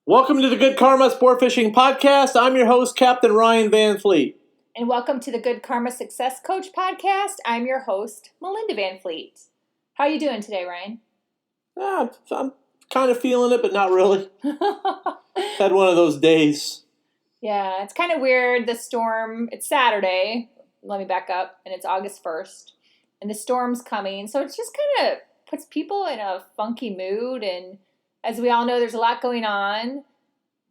Welcome to the Good Karma Sportfishing Podcast. I'm your host, Captain Ryan Van Fleet. And welcome to the Good Karma Success Coach Podcast. I'm your host, Melinda Van Fleet. How are you doing today, Ryan? I'm kind of feeling it, but not really. Had one of those days. Yeah, it's kind of weird. The storm, it's Saturday. Let me back up. And it's August 1st. And the storm's coming. So it just kind of puts people in a funky mood. And as we all know, there's a lot going on.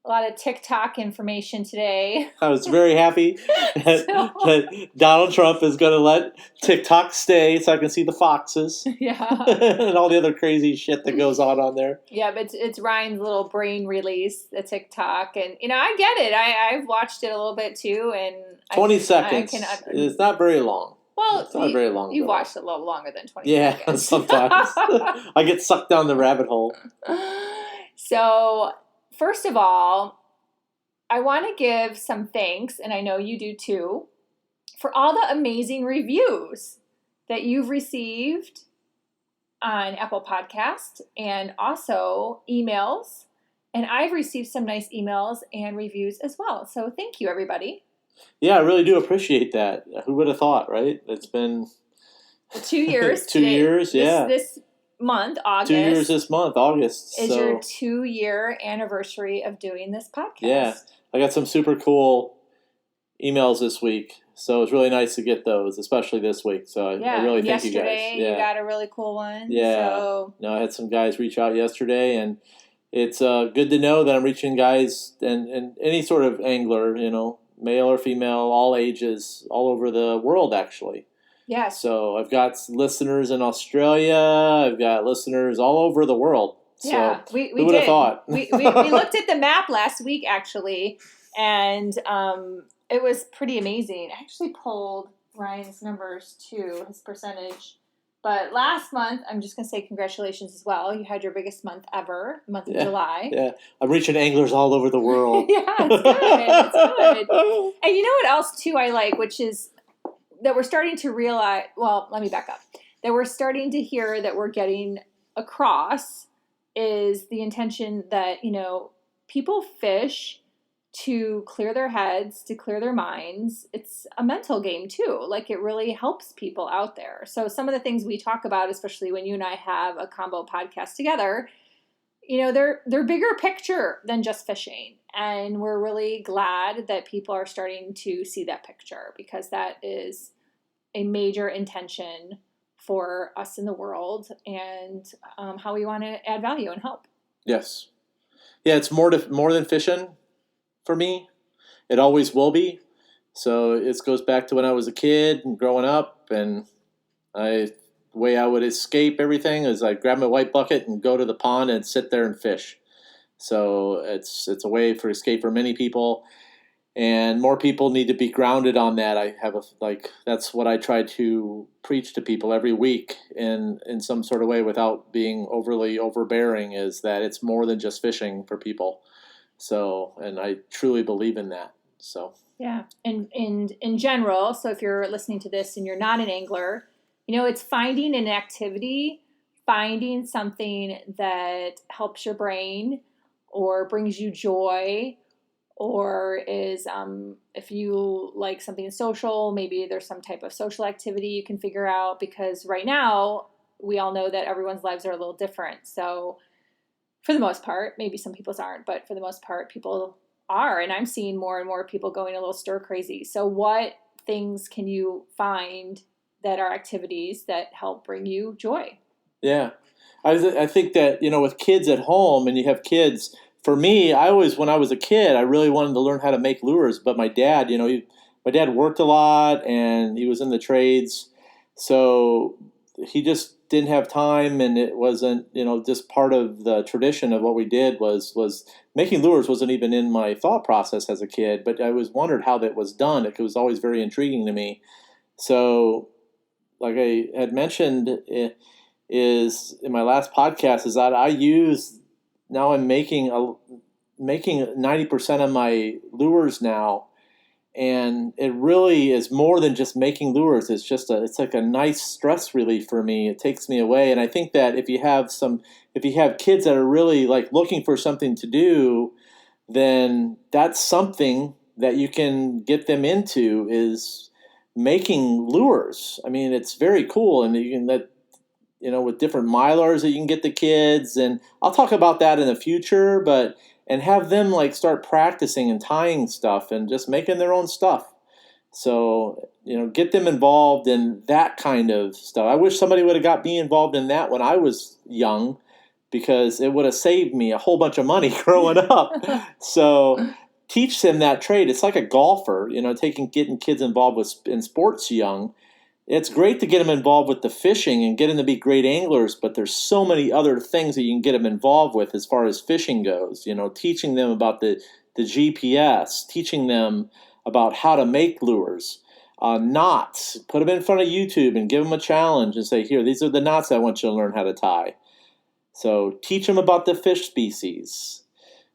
A lot of TikTok information today. I was very happy that Donald Trump is going to let TikTok stay so I can see the foxes. Yeah. And all the other crazy shit that goes on there. Yeah, but it's Ryan's little brain release, the TikTok. And, I get it. I've watched it a little bit too. And 20 seconds. It's not very long. Well, it's not very long. You've watched it a little longer than 20 seconds. Yeah, sometimes. I get sucked down the rabbit hole. So, first of all, I want to give some thanks, and I know you do too, for all the amazing reviews that you've received on Apple Podcasts and also emails. And I've received some nice emails and reviews as well. So thank you, everybody. Yeah, I really do appreciate that. Who would have thought, right? It's been 2 years. 2 years, yeah. This month, August. 2 years this month, August. Is your 2-year anniversary of doing this podcast. Yeah. I got some super cool emails this week. So it's really nice to get those, especially this week. So I really thank you guys. Yesterday, you got a really cool one. Yeah. So. No, I had some guys reach out yesterday, and it's good to know that I'm reaching guys and any sort of angler, male or female, all ages, all over the world, actually. Yeah. So I've got listeners in Australia. I've got listeners all over the world. So yeah, we who would have thought? we looked at the map last week, actually, and it was pretty amazing. I actually pulled Ryan's numbers too, his percentage. But last month, I'm just going to say congratulations as well. You had your biggest month ever, the month of July. Yeah, I'm reaching anglers all over the world. Yeah, it's good. It's good. And you know what else, too, I like, which is that we're starting to realize, well, let me back up, that we're starting to hear that we're getting across is the intention that, people fish to clear their heads, to clear their minds. It's a mental game too. Like, it really helps people out there. So some of the things we talk about, especially when you and I have a combo podcast together, they're bigger picture than just fishing. And we're really glad that people are starting to see that picture, because that is a major intention for us in the world and how we want to add value and help. Yes. Yeah, it's more than fishing for me. It always will be. So it goes back to when I was a kid and growing up, and the way I would escape everything is I'd grab my white bucket and go to the pond and sit there and fish. So it's a way for escape for many people, and more people need to be grounded on that. I have that's what I try to preach to people every week in some sort of way without being overly overbearing, is that it's more than just fishing for people. So, and I truly believe in that. So yeah, and in general, so if you're listening to this and you're not an angler, it's finding an activity, finding something that helps your brain or brings you joy, or is if you like something social, maybe there's some type of social activity you can figure out, because right now we all know that everyone's lives are a little different. So for the most part, maybe some people's aren't, but for the most part, people are. And I'm seeing more and more people going a little stir crazy. So what things can you find that are activities that help bring you joy? Yeah. I think that, with kids at home, and you have kids, for me, when I was a kid, I really wanted to learn how to make lures. But my dad, my dad worked a lot and he was in the trades. So he just didn't have time, and it wasn't, just part of the tradition of what we did was making lures wasn't even in my thought process as a kid, but I wondered how that was done. It was always very intriguing to me. So like I had mentioned is in my last podcast, is that I'm making 90% of my lures now and it really is more than just making lures. It's like a nice stress relief for me. It takes me away. And I think that if you have kids that are really like looking for something to do, then that's something that you can get them into, is making lures. I mean, it's very cool, and you can let, with different mylars that you can get the kids, and I'll talk about that in the future, but and have them like start practicing and tying stuff and just making their own stuff. So, get them involved in that kind of stuff. I wish somebody would have got me involved in that when I was young, because it would have saved me a whole bunch of money growing up. So teach them that trade. It's like a golfer, getting kids involved in sports young. It's great to get them involved with the fishing and get them to be great anglers, but there's so many other things that you can get them involved with as far as fishing goes. Teaching them about the GPS, teaching them about how to make lures, knots. Put them in front of YouTube and give them a challenge and say, here, these are the knots I want you to learn how to tie. So teach them about the fish species.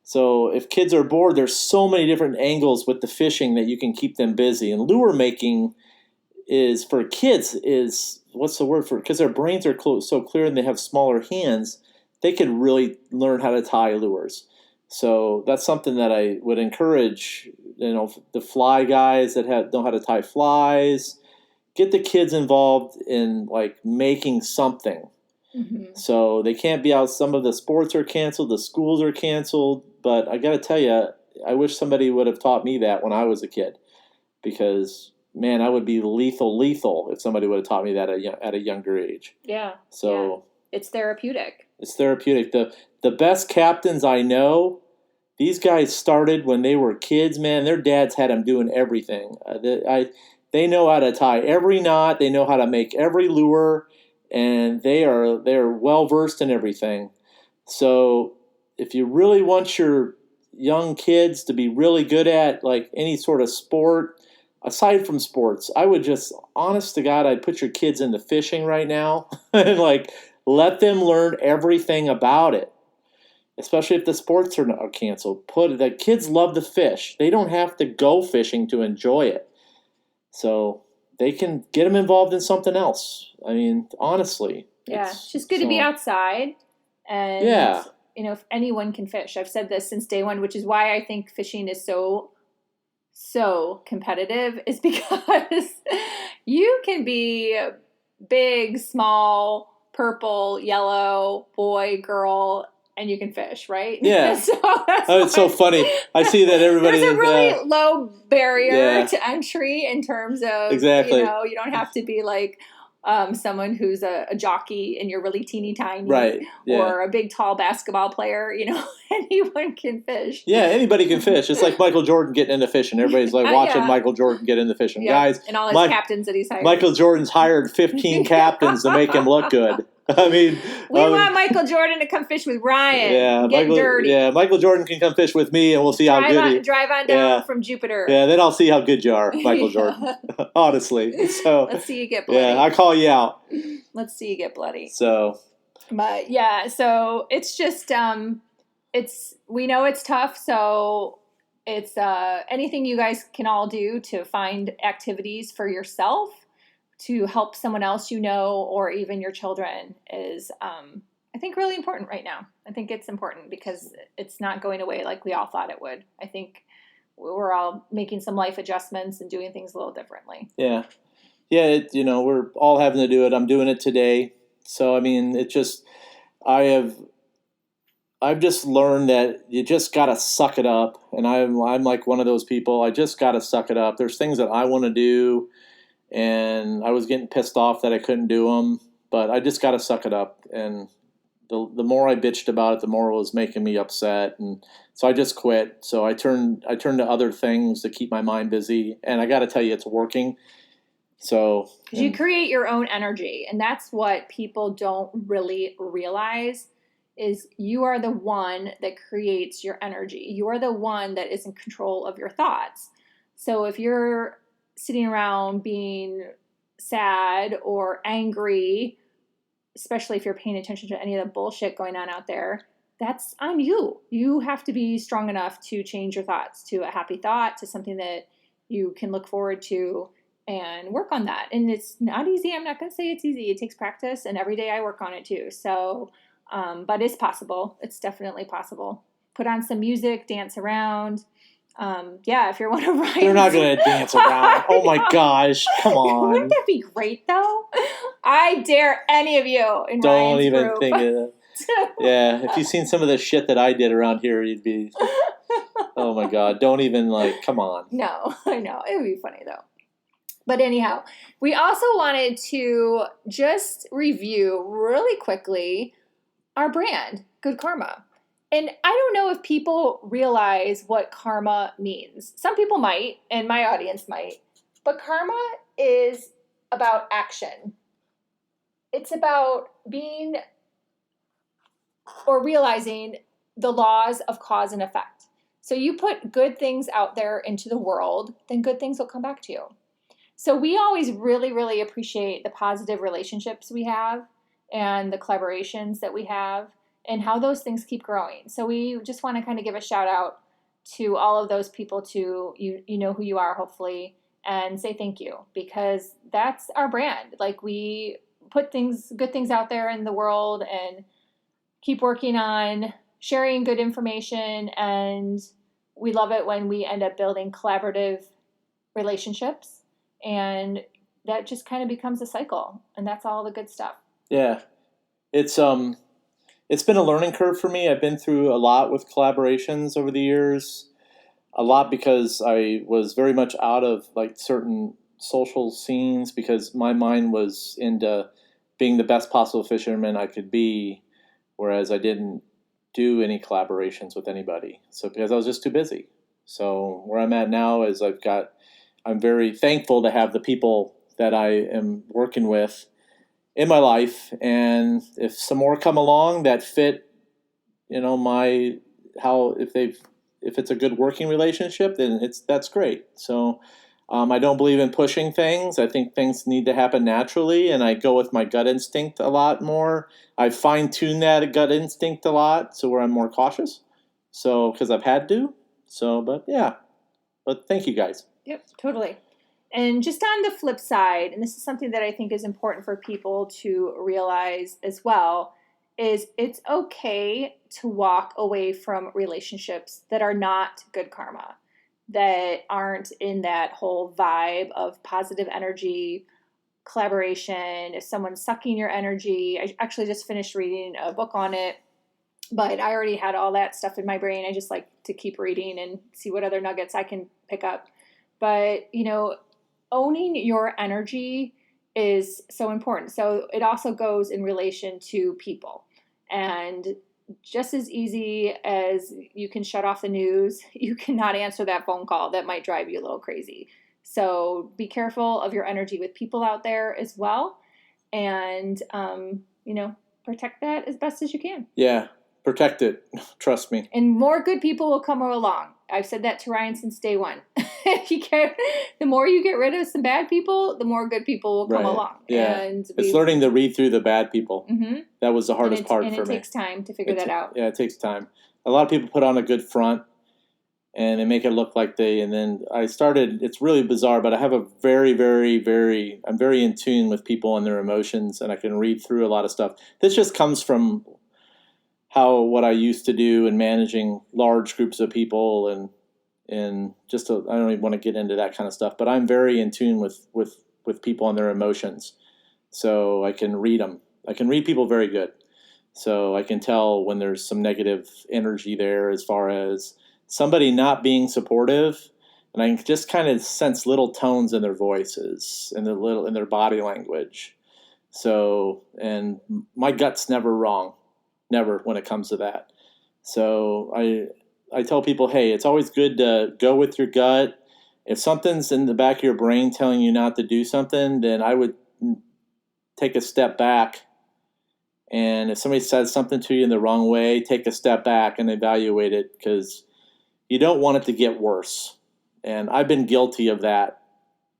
So if kids are bored, there's so many different angles with the fishing that you can keep them busy. And lure making is, for kids, is, what's the word for it? Because their brains are so clear and they have smaller hands, they can really learn how to tie lures. So that's something that I would encourage, the fly guys that know how to tie flies. Get the kids involved in like making something. Mm-hmm. So they can't be out. Some of the sports are canceled, the schools are canceled, but I got to tell you, I wish somebody would have taught me that when I was a kid, because man, I would be lethal if somebody would have taught me that at a younger age. Yeah. So it's therapeutic. It's therapeutic. The best captains I know, these guys started when they were kids, man. Their dads had them doing everything. They know how to tie every knot. They know how to make every lure. And they're well versed in everything. So if you really want your young kids to be really good at like any sort of sport, aside from sports, I would just, honest to God, I'd put your kids into fishing right now and like let them learn everything about it. Especially if the sports are canceled. The kids love to fish. They don't have to go fishing to enjoy it. So they can get them involved in something else. I mean, honestly. Yeah, it's just good to be outside. And, if anyone can fish. I've said this since day one, which is why I think fishing is so competitive, is because you can be big, small, purple, yellow, boy, girl, and you can fish, right? Yeah. It's so funny. I see that everybody... There's a really low barrier to entry in terms of, exactly. You don't have to be like someone who's a jockey and you're really teeny tiny. Right. Yeah. Or a big, tall basketball player. Anyone can fish. Yeah, anybody can fish. It's like Michael Jordan getting into fishing. Everybody's like watching Michael Jordan get into fishing. Yeah. Guys, and all his captains that he's hired. Michael Jordan's hired 15 captains to make him look good. I mean, we want Michael Jordan to come fish with Ryan. Yeah, get dirty. Yeah, Michael Jordan can come fish with me, and we'll see how good. Drive on down from Jupiter. Yeah, then I'll see how good you are, Michael Jordan. Honestly, so let's see you get bloody. Yeah, I call you out. Let's see you get bloody. So, but yeah, so it's just we know it's tough, so it's anything you guys can all do to find activities for yourself to help someone else or even your children is, I think, really important right now. I think it's important because it's not going away like we all thought it would. I think we're all making some life adjustments and doing things a little differently. Yeah. Yeah, we're all having to do it. I'm doing it today. So, I mean, I've just learned that you just got to suck it up. And I'm like one of those people. I just got to suck it up. There's things that I want to do. And I was getting pissed off that I couldn't do them, but I just got to suck it up. And the more I bitched about it, the more it was making me upset. And so I just quit. So I turned to other things to keep my mind busy. And I got to tell you, it's working. So you create your own energy. And that's what people don't really realize is you are the one that creates your energy. You are the one that is in control of your thoughts. So if you're sitting around being sad or angry, especially if you're paying attention to any of the bullshit going on out there, that's on you. You have to be strong enough to change your thoughts to a happy thought, to something that you can look forward to and work on that. And it's not easy. I'm not going to say it's easy. It takes practice, and every day I work on it too. So, but it's possible. It's definitely possible. Put on some music, dance around. Yeah, if you're one of Ryan's. They're not going to dance around. Oh my gosh. Come on. Wouldn't that be great though? I dare any of you in Don't Ryan's even group. think of it. Yeah, if you've seen some of the shit that I did around here, you'd be, oh my God, don't even come on. No, I know. It would be funny though. But anyhow, we also wanted to just review really quickly our brand, Good Karma. And I don't know if people realize what karma means. Some people might, and my audience might. But karma is about action. It's about being or realizing the laws of cause and effect. So you put good things out there into the world, then good things will come back to you. So we always really, really appreciate the positive relationships we have and the collaborations that we have and how those things keep growing. So we just want to kind of give a shout out to all of those people, to you know who you are, hopefully, and say thank you, because that's our brand. Like, we put good things out there in the world and keep working on sharing good information, and we love it when we end up building collaborative relationships, and that just kind of becomes a cycle, and that's all the good stuff. Yeah. It's been a learning curve for me. I've been through a lot with collaborations over the years, a lot because I was very much out of certain social scenes because my mind was into being the best possible fisherman I could be, whereas I didn't do any collaborations with anybody. So because I was just too busy. So where I'm at now is I'm very thankful to have the people that I am working with in my life, and if some more come along that fit, if it's a good working relationship, then that's great. So I don't believe in pushing things. I think things need to happen naturally, and I go with my gut instinct a lot more. I fine-tune that gut instinct a lot, so where I'm more cautious. So because I've had to. So, but thank you guys. Yep, totally. And just on the flip side, and this is something that I think is important for people to realize as well, is it's okay to walk away from relationships that are not good karma, that aren't in that whole vibe of positive energy, collaboration. If someone's sucking your energy, I actually just finished reading a book on it, but I already had all that stuff in my brain. I just like to keep reading and see what other nuggets I can pick up. But, owning your energy is so important. So it also goes in relation to people. And just as easy as you can shut off the news, you cannot answer that phone call that might drive you a little crazy. So be careful of your energy with people out there as well. And, protect that as best as you can. Yeah, protect it. Trust me. And more good people will come along. I've said that to Ryan since day one. The more you get rid of some bad people, the more good people will come along. Yeah, it's learning to read through the bad people. Mm-hmm. That was the hardest part for me. And it takes time to figure that out. Yeah, it takes time. A lot of people put on a good front, and they make it look like and then it's really bizarre, but I have a very, very, I'm very in tune with people and their emotions, and I can read through a lot of stuff. This just comes from what I used to do in managing large groups of people, and I don't even want to get into that kind of stuff, but I'm very in tune with people and their emotions. So I can read them. I can read people very good. So I can tell when there's some negative energy there as far as somebody not being supportive, and I can just kind of sense little tones in their voices and in their body language. So, and my gut's never wrong. Never when it comes to that. So I tell people, hey, it's always good to go with your gut. If something's in the back of your brain telling you not to do something, then I would take a step back. And if somebody says something to you in the wrong way, take a step back and evaluate it, because you don't want it to get worse. And I've been guilty of that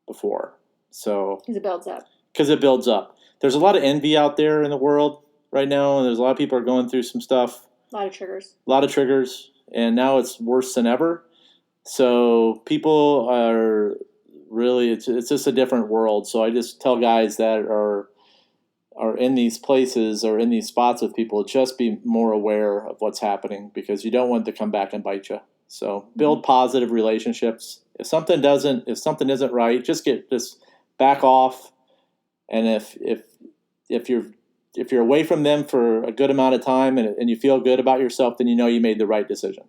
before. So because it builds up. There's a lot of envy out there in the world right now, and there's a lot of people are going through some stuff. A lot of triggers. And now it's worse than ever. So people are really, it's just a different world. So I just tell guys that are in these places or in these spots with people, just be more aware of what's happening, because you don't want it to come back and bite you. So build positive relationships. If something isn't right, just back off. And if you're away from them for a good amount of time and you feel good about yourself, then you know you made the right decision.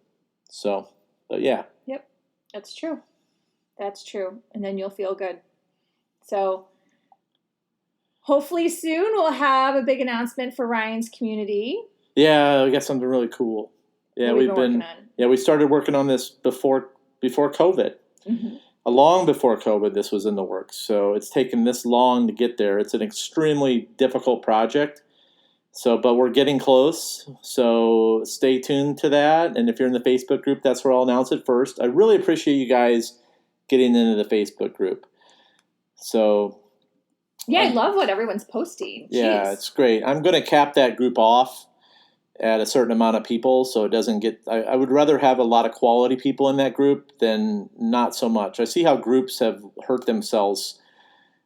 So, but yeah. Yep, that's true. That's true. And then you'll feel good. So hopefully soon we'll have a big announcement for Ryan's community. Yeah, we got something really cool. Yeah, we started working on this before COVID. Mm-hmm. Long before COVID, this was in the works. So it's taken this long to get there. It's an extremely difficult project. So, but we're getting close. So stay tuned to that. And if you're in the Facebook group, that's where I'll announce it first. I really appreciate you guys getting into the Facebook group. So yeah, I love what everyone's posting. Jeez. Yeah, it's great. I'm going to cap that group off at a certain amount of people, so it doesn't get. I would rather have a lot of quality people in that group than not so much. I see how groups have hurt themselves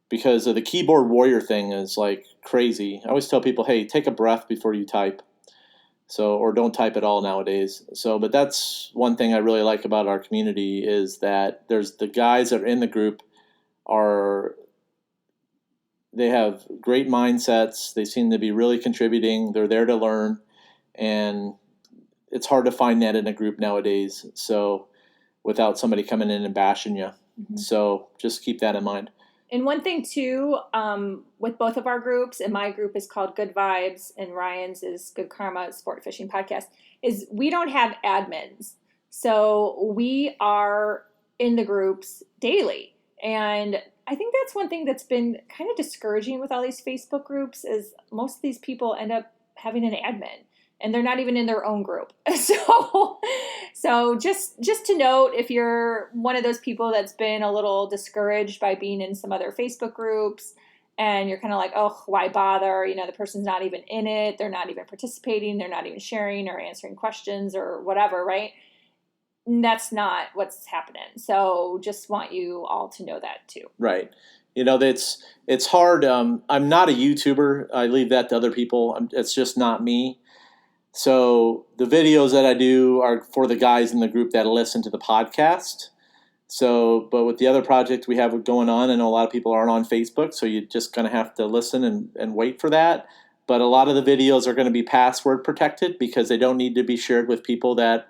because of the keyboard warrior thing is like crazy. I always tell people, hey, take a breath before you type. So, or don't type at all nowadays. So, but that's one thing I really like about our community is that there's the guys that are in the group they have great mindsets. They seem to be really contributing. They're there to learn. And it's hard to find that in a group nowadays. So without somebody coming in and bashing you. Mm-hmm. So just keep that in mind. And one thing too, with both of our groups, and my group is called Good Vibes and Ryan's is Good Karma Sport Fishing Podcast, is we don't have admins. So we are in the groups daily. And I think that's one thing that's been kind of discouraging with all these Facebook groups is most of these people end up having an admin. And they're not even in their own group. So just to note, if you're one of those people that's been a little discouraged by being in some other Facebook groups and you're kind of like, oh, why bother? You know, the person's not even in it. They're not even participating. They're not even sharing or answering questions or whatever, right? That's not what's happening. So just want you all to know that too. Right. You know, it's hard. I'm not a YouTuber. I leave that to other people. It's just not me. So the videos that I do are for the guys in the group that listen to the podcast. So, but with the other project we have going on, I know a lot of people aren't on Facebook, so you're just going to have to listen and wait for that. But a lot of the videos are going to be password protected because they don't need to be shared with people that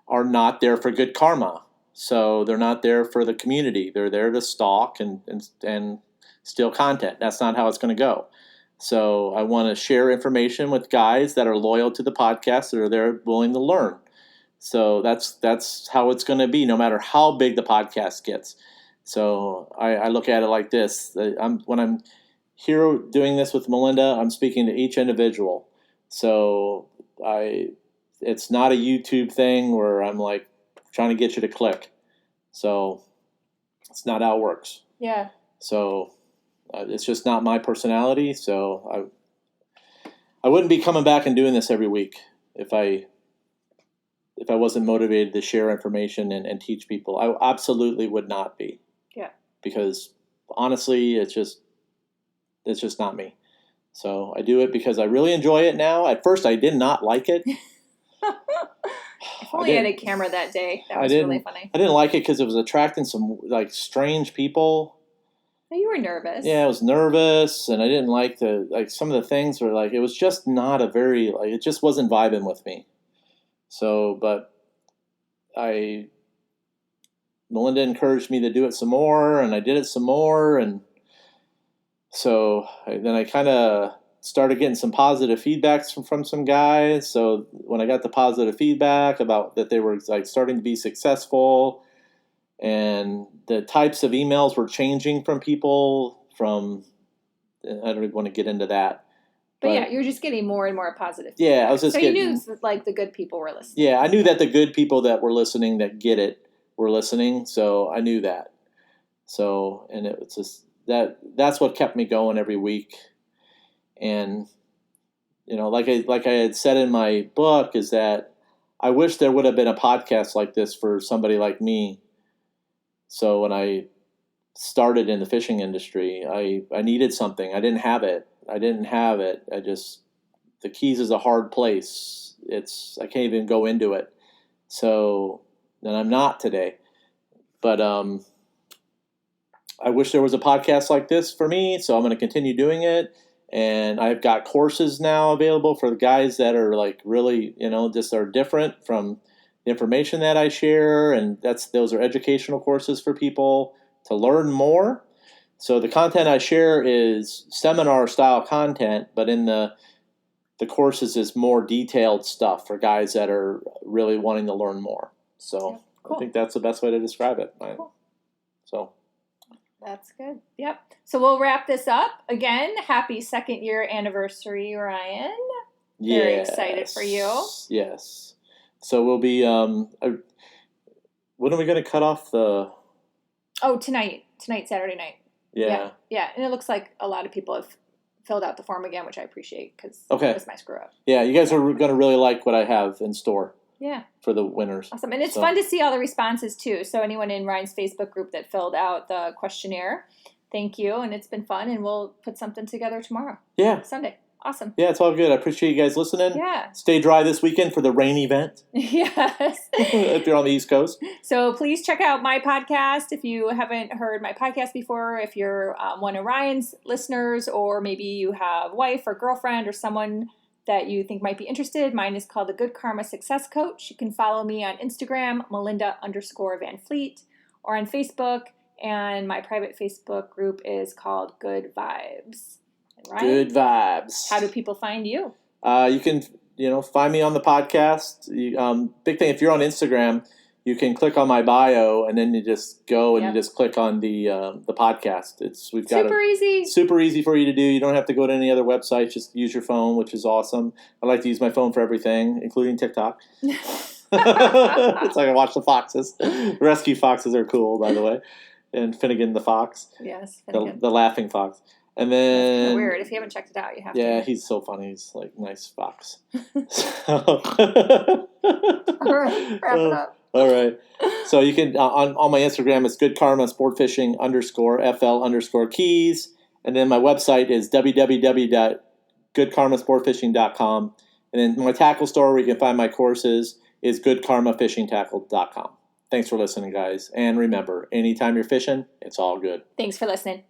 are not there for good karma. So they're not there for the community. They're there to stalk and steal content. That's not how it's going to go. So I want to share information with guys that are loyal to the podcast that are there willing to learn. So that's how it's going to be, no matter how big the podcast gets. So I look at it like this. When I'm here doing this with Melinda, I'm speaking to each individual. So it's not a YouTube thing where I'm like trying to get you to click. So it's not how it works. Yeah. So it's just not my personality. So I wouldn't be coming back and doing this every week if I wasn't motivated to share information and teach people. I absolutely would not be. Yeah. Because honestly, it's just not me. So I do it because I really enjoy it now. At first, I did not like it. If only I had a camera that day. That was really funny. I didn't like it because it was attracting some like strange people. You were nervous. Yeah, I was nervous, and I didn't like some of the things were like it was just not it just wasn't vibing with me. So, but Melinda encouraged me to do it some more, and I did it some more, and so then I kind of started getting some positive feedbacks from some guys. So when I got the positive feedback about that they were like starting to be successful, and the types of emails were changing from people I don't even want to get into that. But yeah, you're just getting more and more positive feedback. Yeah, I was just you knew like the good people were listening. Yeah, I knew that the good people that were listening that get it were listening. So I knew that. So, and it was just that's what kept me going every week. And, you know, like I had said in my book is that I wish there would have been a podcast like this for somebody like me. So when I started in the fishing industry, I needed something. I didn't have it. The Keys is a hard place. I can't even go into it. So, and I'm not today. But I wish there was a podcast like this for me, so I'm going to continue doing it. And I've got courses now available for the guys that are like really, just are different from the information that I share. And those are educational courses for people to learn more. So the content I share is seminar style content, but in the courses is more detailed stuff for guys that are really wanting to learn more. So yeah, cool. I think that's the best way to describe it. Cool. So that's good. Yep. So we'll wrap this up. Again, happy 2nd year anniversary, Ryan. Very excited for you. Yes. So we'll be, when are we going to cut off the... Oh, tonight, Saturday night. Yeah. Yeah. And it looks like a lot of people have filled out the form again, which I appreciate because it was my screw up. Yeah. You guys are going to really like what I have in store. Yeah. For the winners. Awesome. And it's fun to see all the responses too. So anyone in Ryan's Facebook group that filled out the questionnaire, thank you. And it's been fun. And we'll put something together tomorrow. Yeah. Sunday. Awesome. Yeah, it's all good. I appreciate you guys listening. Yeah. Stay dry this weekend for the rain event. Yes. If you're on the East Coast. So please check out my podcast if you haven't heard my podcast before. If you're one of Ryan's listeners, or maybe you have a wife or girlfriend or someone that you think might be interested. Mine is called the Good Karma Success Coach. You can follow me on Instagram, Melinda_Van Fleet, or on Facebook. And my private Facebook group is called Good Vibes. Ryan, Good Vibes. How do people find you? You can, find me on the podcast. Big thing, if you're on Instagram, you can click on my bio, and then you just go and you just click on the podcast. We've got super easy for you to do. You don't have to go to any other website. Just use your phone, which is awesome. I like to use my phone for everything, including TikTok. It's like I watch the foxes. Rescue foxes are cool, by the way, and Finnegan the fox. Yes, Finnegan. The laughing fox. And then... That's weird. If you haven't checked it out, you have to. Yeah, he's so funny. He's like nice fox. All right, wrap it up. All right. So you can, on my Instagram, it's Good Karma Sportfishing _FL_Keys. And then my website is www.goodkarmasportfishing.com. And then my tackle store where you can find my courses is goodkarmafishingtackle.com. Thanks for listening, guys. And remember, anytime you're fishing, it's all good. Thanks for listening.